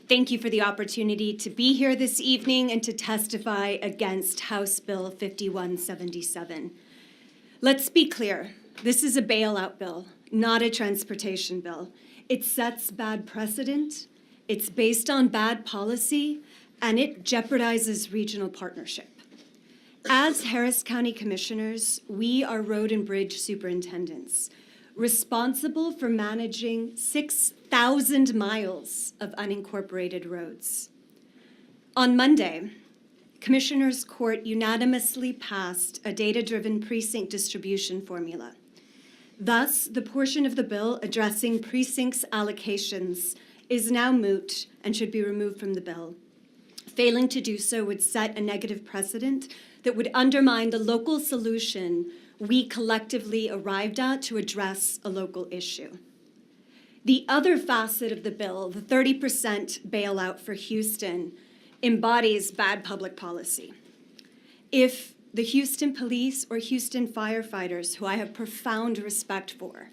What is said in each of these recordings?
Thank you for the opportunity to be here this evening and to testify against House Bill 5177. Let's be clear. This is a bailout bill, not a transportation bill. It sets bad precedent, it's based on bad policy, and it jeopardizes regional partnership. As Harris County Commissioners, we are road and bridge superintendents, responsible for managing 6,000 miles of unincorporated roads. On Monday, Commissioners Court unanimously passed a data-driven precinct distribution formula. Thus, the portion of the bill addressing precincts allocations is now moot and should be removed from the bill. Failing to do so would set a negative precedent that would undermine the local solution we collectively arrived at to address a local issue. The other facet of the bill, the 30% bailout for Houston, embodies bad public policy. If the Houston police or Houston firefighters, who I have profound respect for,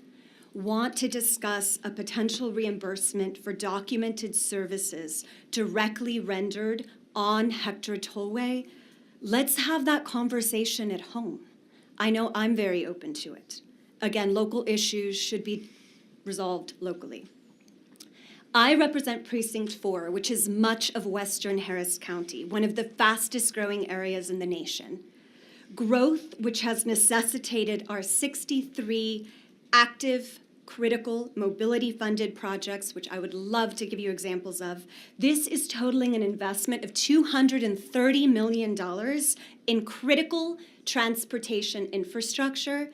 want to discuss a potential reimbursement for documented services directly rendered on Hector Tollway, let's have that conversation at home. I know I'm very open to it. Again, local issues should be resolved locally. I represent Precinct 4, which is much of Western Harris County, one of the fastest growing areas in the nation. Growth, which has necessitated our 63 active, critical, mobility-funded projects, which I would love to give you examples of. This is totaling an investment of $230 million in critical transportation infrastructure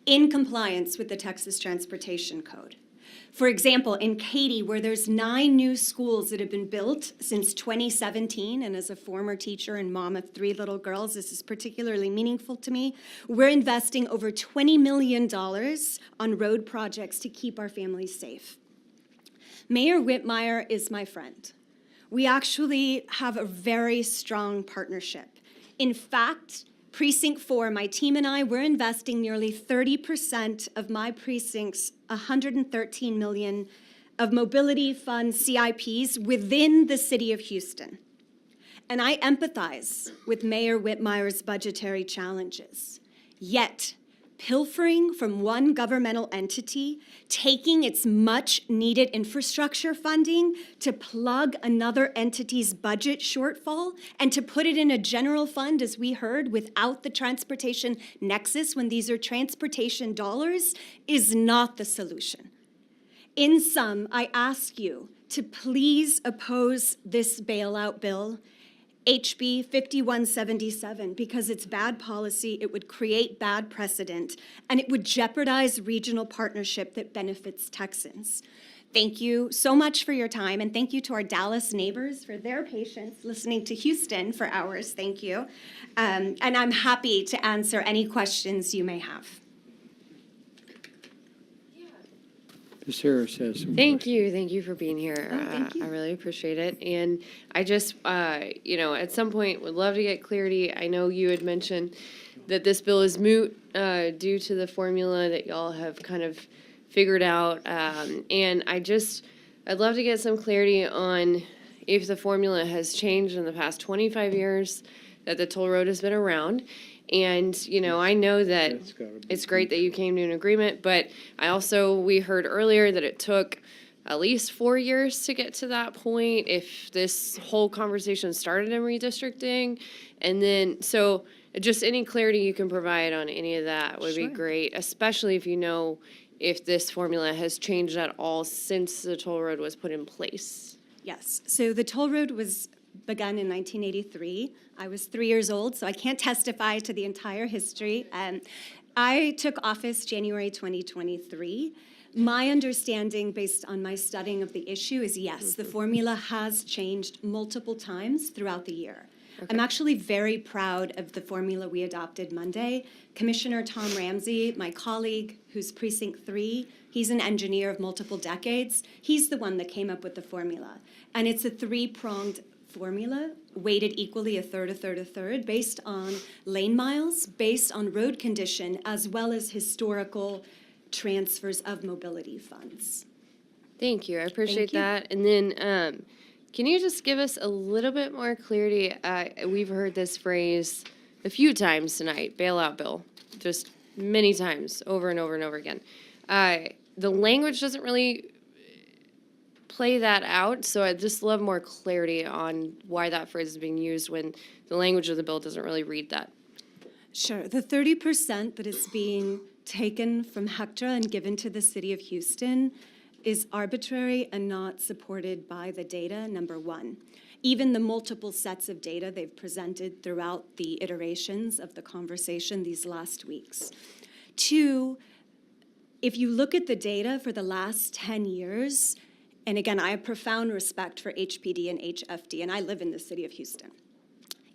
in compliance with the Texas Transportation Code. For example, in Katy, where there's 9 new schools that have been built since 2017, and as a former teacher and mom of 3 little girls, this is particularly meaningful to me, we're investing over $20 million on road projects to keep our families safe. Mayor Whitmire is my friend. We actually have a very strong partnership. In fact, Precinct 4, my team and I, we're investing nearly 30% of my precinct's $113 million of mobility fund CIPs within the city of Houston. And I empathize with Mayor Whitmire's budgetary challenges. Yet, pilfering from one governmental entity, taking its much-needed infrastructure funding to plug another entity's budget shortfall and to put it in a general fund, as we heard, without the transportation nexus when these are transportation dollars, is not the solution. In sum, I ask you to please oppose this bailout bill, HB 5177, because it's bad policy, it would create bad precedent, and it would jeopardize regional partnership that benefits Texans. Thank you so much for your time, and thank you to our Dallas neighbors for their patience listening to Houston for hours. Thank you. And I'm happy to answer any questions you may have. Ms. Harris has some Thank you for being here. thank you. I really appreciate it. And I just, at some point would love to get clarity. I know you had mentioned that this bill is moot due to the formula that y'all have kind of figured out. And I'd love to get some clarity on if the formula has changed in the past 25 years that the toll road has been around. And, I know that it's great that you came to an agreement, but we heard earlier that it took at least 4 years to get to that point if this whole conversation started in redistricting. And then, so just any clarity you can provide on any of that would be great, especially if you know if this formula has changed at all since the toll road was put in place. Yes, so the toll road was begun in 1983. I was 3 years old, so I can't testify to the entire history. I took office January 2023. My understanding, based on my studying of the issue, is yes, the formula has changed multiple times throughout the year. Okay. I'm actually very proud of the formula we adopted Monday. Commissioner Tom Ramsey, my colleague, who's Precinct 3, he's an engineer of multiple decades. He's the one that came up with the formula. And it's a 3-pronged formula, weighted equally a third, based on lane miles, based on road condition, as well as historical transfers of mobility funds. Thank you. I appreciate that. And then Can you just give us a little bit more clarity? We've heard this phrase a few times tonight, bailout bill, just many times, over and over and over again. The language doesn't really play that out, so I'd just love more clarity on why that phrase is being used when the language of the bill doesn't really read that. Sure. The 30% that is being taken from HECTRA and given to the city of Houston is arbitrary and not supported by the data, number one. Even the multiple sets of data they've presented throughout the iterations of the conversation these last weeks. Two, if you look at the data for the last 10 years, and again, I have profound respect for HPD and HFD, and I live in the city of Houston.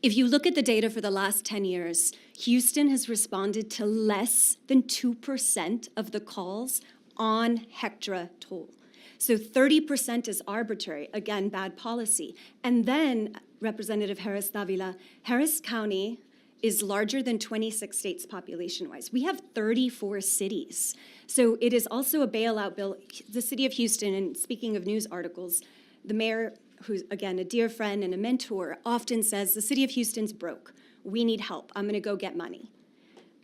If you look at the data for the last 10 years, Houston has responded to less than 2% of the calls on HECTRA toll. So 30% is arbitrary, again, bad policy. And then, Representative Harris Davila, Harris County is larger than 26 states population-wise. We have 34 cities. So it is also a bailout bill. The city of Houston, and speaking of news articles, the mayor, who's, again, a dear friend and a mentor, often says, the city of Houston's broke. We need help. I'm going to go get money.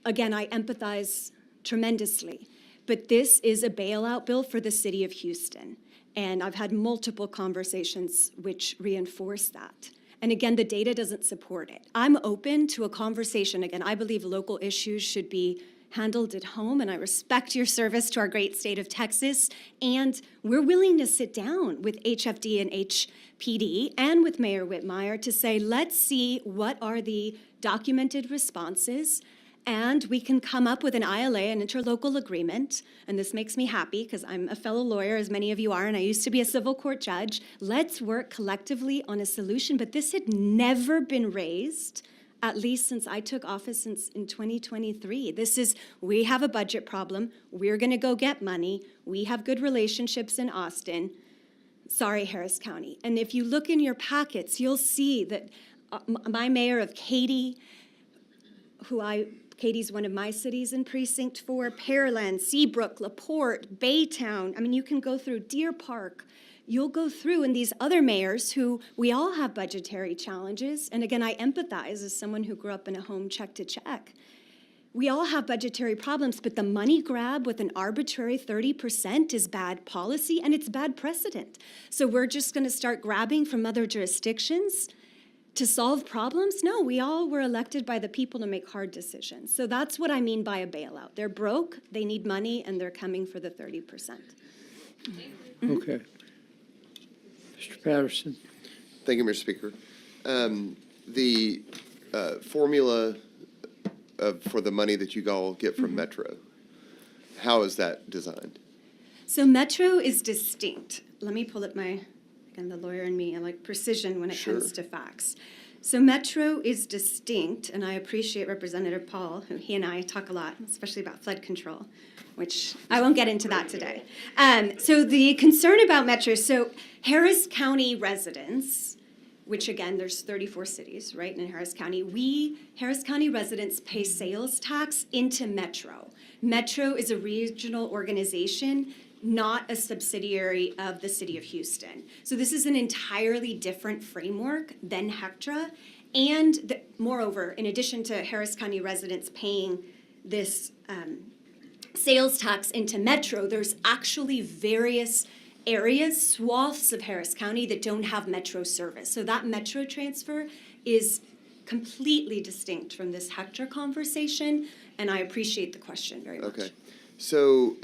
Again, I empathize tremendously. But this is a bailout bill for the city of Houston. And I've had multiple conversations which reinforce that. And again, the data doesn't support it. I'm open to a conversation. Again, I believe local issues should be handled at home, and I respect your service to our great state of Texas. And we're willing to sit down with HFD and HPD and with Mayor Whitmire to say, let's see what are the documented responses, and we can come up with an ILA, an interlocal agreement, and this makes me happy because I'm a fellow lawyer, as many of you are, and I used to be a civil court judge. Let's work collectively on a solution, but this had never been raised, at least since I took office in 2023. This is, we have a budget problem, we're gonna go get money, we have good relationships in Austin. Sorry, Harris County. And if you look in your packets, you'll see that my mayor of Katy, Katie's one of my cities in Precinct 4, Pearland, Seabrook, LaPorte, Baytown. I mean, you can go through Deer Park. You'll go through, and these other mayors who, we all have budgetary challenges. And again, I empathize as someone who grew up in a home check to check. We all have budgetary problems, but the money grab with an arbitrary 30% is bad policy and it's bad precedent. So we're just gonna start grabbing from other jurisdictions to solve problems? No, we all were elected by the people to make hard decisions. So that's what I mean by a bailout. They're broke, they need money, and they're coming for the 30%. Okay. Mr. Patterson. Thank you, Mr. Speaker. The formula for the money that you all get from Metro, how is that designed? So Metro is distinct. Let me pull up my, again, the lawyer in me, I like precision when it comes to facts. So Metro is distinct, and I appreciate Representative Paul, who he and I talk a lot, especially about flood control, which I won't get into that today. So the concern about Metro, so Harris County residents, which again, there's 34 cities, right, in Harris County. Harris County residents pay sales tax into Metro. Metro is a regional organization, not a subsidiary of the city of Houston. So this is an entirely different framework than HECTRA. And moreover, in addition to Harris County residents paying this sales tax into Metro, there's actually various areas, swaths of Harris County that don't have Metro service. So that Metro transfer is completely distinct from this HECTRA conversation, and I appreciate the question very much. Okay. So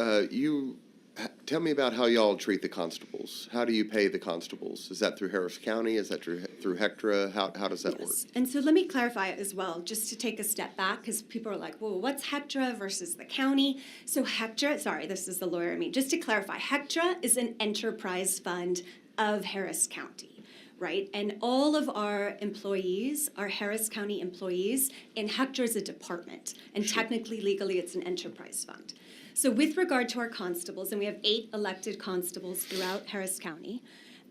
tell me about how y'all treat the constables. How do you pay the constables? Is that through Harris County? Is that through HECTRA? How does that work? And so let me clarify it as well, just to take a step back, because people are like, well, what's HECTRA versus the county? So HECTRA, sorry, this is the lawyer in me. Just to clarify, HECTRA is an enterprise fund of Harris County, right? And all of our employees are Harris County employees, and HECTRA is a department. And technically, legally, it's an enterprise fund. So with regard to our constables, and we have 8 elected constables throughout Harris County,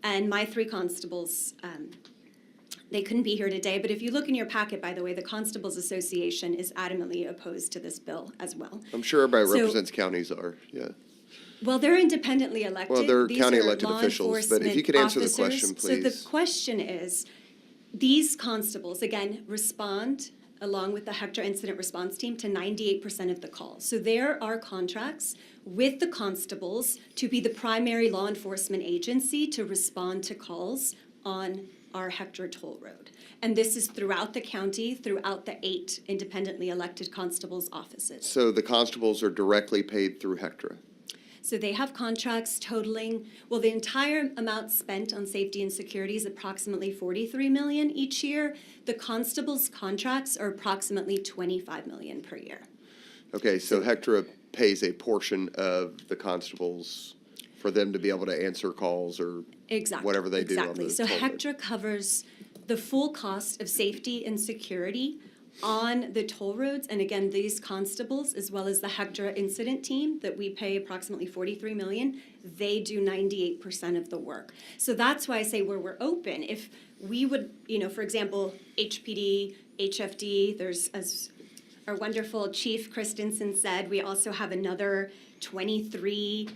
and my 3 constables, they couldn't be here today, but if you look in your packet, by the way, the Constables Association is adamantly opposed to this bill as well. I'm sure everybody represents counties are, yeah. Well, they're independently elected. Well, they're These county are elected law officials, but if you enforcement could answer the officers. question, So the please. question is, these constables, again, respond along with the Hector Incident Response Team to 98% of the calls. So there are contracts with the constables to be the primary law enforcement agency to respond to calls on our Hector Toll Road. And this is throughout the county, throughout the 8 independently elected constables' offices. So the constables are directly paid through Hectra? So they have contracts totaling, well, the entire amount spent on safety and security is approximately 43 million each year. The constables' contracts are approximately 25 million per year. Okay, so Hectra pays a portion of the constables for them to be able to answer calls or Exactly. whatever they do on Exactly. the So toll road. Hector covers the full cost of safety and security on the toll roads. And again, these constables, as well as the Hector incident team that we pay approximately 43 million, they do 98% of the work. So that's why I say where we're open. If we would, for example, HPD, HFD, there's, as our wonderful Chief Christensen said, we also have another 23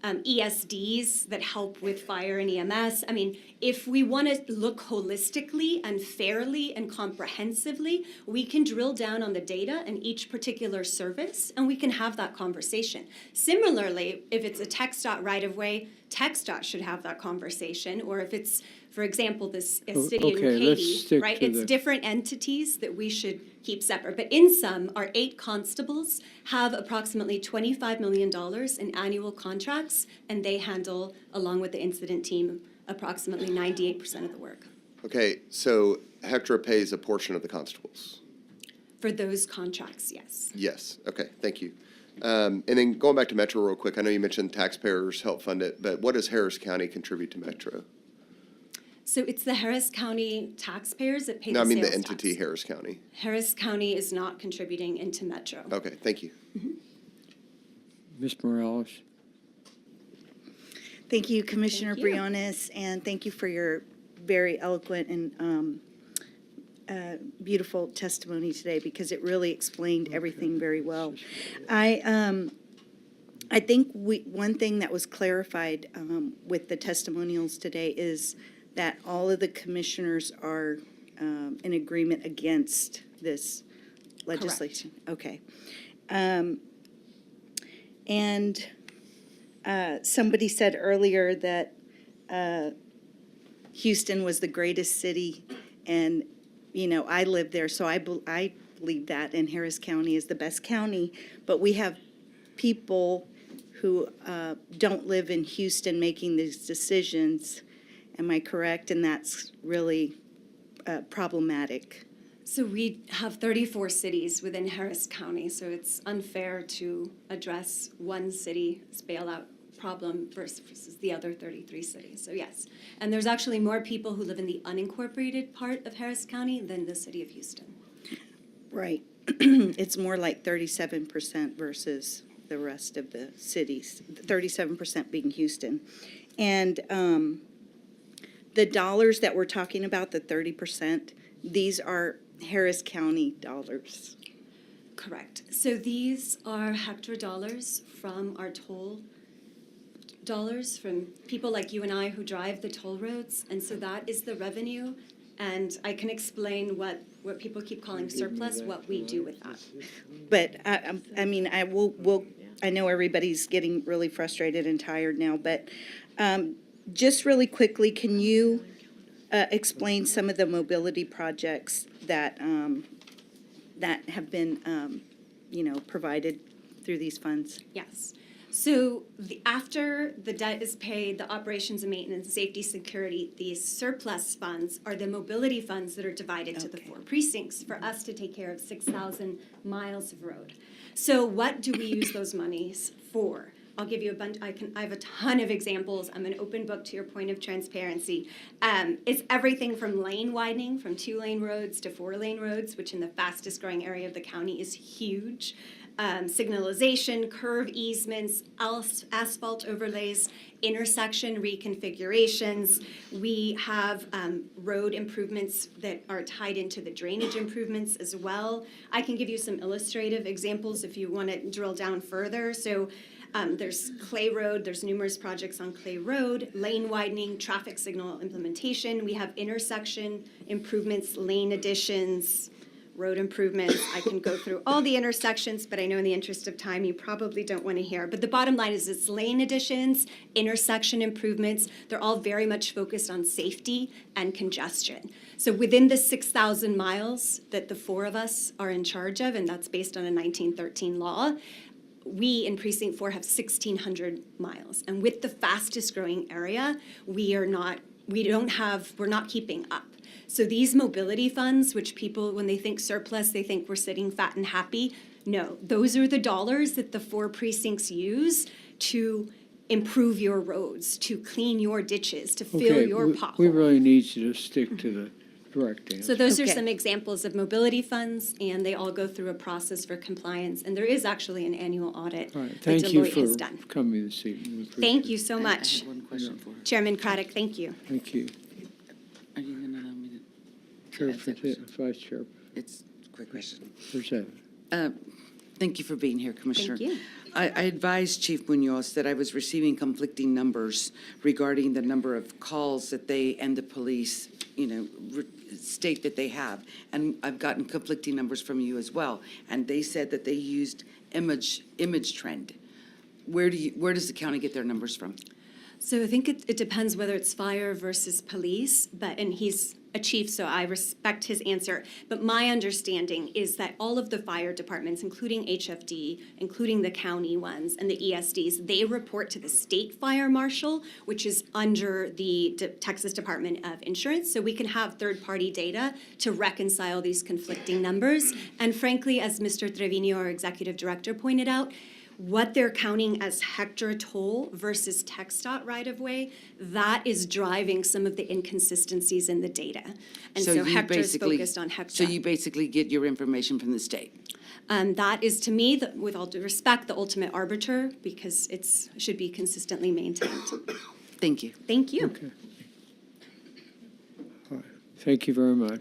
ESDs that help with fire and EMS. I mean, if we want to look holistically and fairly and comprehensively, we can drill down on the data in each particular service, and we can have that conversation. Similarly, if it's a TxDOT right-of-way, TxDOT should have that conversation, or if it's, for example, this a city in Okay, let's Katy, stick right? to It's the- different entities that we should keep separate. But in sum, our 8 constables have approximately $25 million in annual contracts, and they handle, along with the incident team, approximately 98% of the work Okay, so Hectra pays a portion of the constables? for those contracts, yes. Yes, okay, thank you. And then going back to Metro real quick, I know you mentioned taxpayers help fund it, but what does Harris County contribute to Metro? So it's the Harris County taxpayers that pay No, the I mean the sales entity tax. Harris County. Harris County is not contributing into Metro. Okay, thank you. Ms. Morales? Thank you, Commissioner Thank you. Briones, and thank you for your very eloquent and beautiful testimony today, because it really explained everything very well. I think one thing that was clarified with the testimonials today is that all of the commissioners are in agreement against this legislation. Okay. And somebody said earlier that Houston was the greatest city, and, I live there, so I believe that, and Harris County is the best county, but we have people who don't live in Houston making these decisions. Am I correct? And that's really problematic. So we have 34 cities within Harris County, so it's unfair to address one city's bailout problem versus the other 33 cities. So yes, and there's actually more people who live in the unincorporated part of Harris County than the city of Houston. Right. It's more like 37% versus the rest of the cities, 37% being Houston. And the dollars that we're talking about, the 30%, these are Harris County dollars. Correct. So these are Hector dollars from our toll dollars from people like you and I who drive the toll roads. And so that is the revenue. And I can explain what people keep calling surplus, what we do with that. But I mean, I know everybody's getting really frustrated and tired now, but just really quickly, can you explain some of the mobility projects that that have been, provided through these funds? Yes. So after the debt is paid, the operations and maintenance, safety, security, these surplus funds are the mobility funds that are divided to the 4 precincts for us to take care of 6,000 miles of road. So what do we use those monies for? I'll give you a bunch. I have a ton of examples. I'm an open book to your point of transparency. It's everything from lane widening, from 2-lane roads to 4-lane roads, which in the fastest growing area of the county is huge. Signalization, curve easements, asphalt overlays, intersection reconfigurations. We have road improvements that are tied into the drainage improvements as well. I can give you some illustrative examples if you want to drill down further. So There's Clay Road, there's numerous projects on Clay Road, lane widening, traffic signal implementation. We have intersection improvements, lane additions, road improvements. I can go through all the intersections, but I know in the interest of time, you probably don't want to hear. But the bottom line is it's lane additions, intersection improvements. They're all very much focused on safety and congestion. So within the 6,000 miles that the four of us are in charge of, and that's based on a 1913 law, we in Precinct 4 have 1,600 miles. And with the fastest growing area, we're not keeping up. So these mobility funds, which people, when they think surplus, they think we're sitting fat and happy. No, those are the dollars that the 4 precincts use to improve your roads, to clean your ditches, to fill Okay, your we potholes. really need you to stick to the direct answer. So those are Okay. some examples of mobility funds, and they all go through a process for compliance. And there is actually an annual audit All that right, thank you Deloitte has done. for coming this evening. We appreciate Thank it. you so I much. have one question for her. Chairman Craddock, thank you. Thank you. Are you gonna allow me to? Chair, ask that question? Vice Chair, It's a quick question. present. Thank you for being here, Commissioner. you. I advised Chief Munoz that I was receiving conflicting numbers regarding the number of calls that they and the police, state that they have. And I've gotten conflicting numbers from you as well. And they said that they used image trend. Where does the county get their numbers from? So I think it depends whether it's fire versus police, and he's a chief, so I respect his answer. But my understanding is that all of the fire departments, including HFD, including the county ones and the ESDs, they report to the state fire marshal, which is under the Texas Department of Insurance. So we can have third-party data to reconcile these conflicting numbers. And frankly, as Mr. Trevino, our executive director, pointed out, what they're counting as Hector toll versus TxDOT right-of-way, that is driving some of the inconsistencies in the data. And so you Hector's basically- focused on Hector. So you basically get your information from the state? That is, to me, with all due respect, the ultimate arbiter, because should be consistently maintained. Thank you. Thank you. Okay. All right, thank you very much.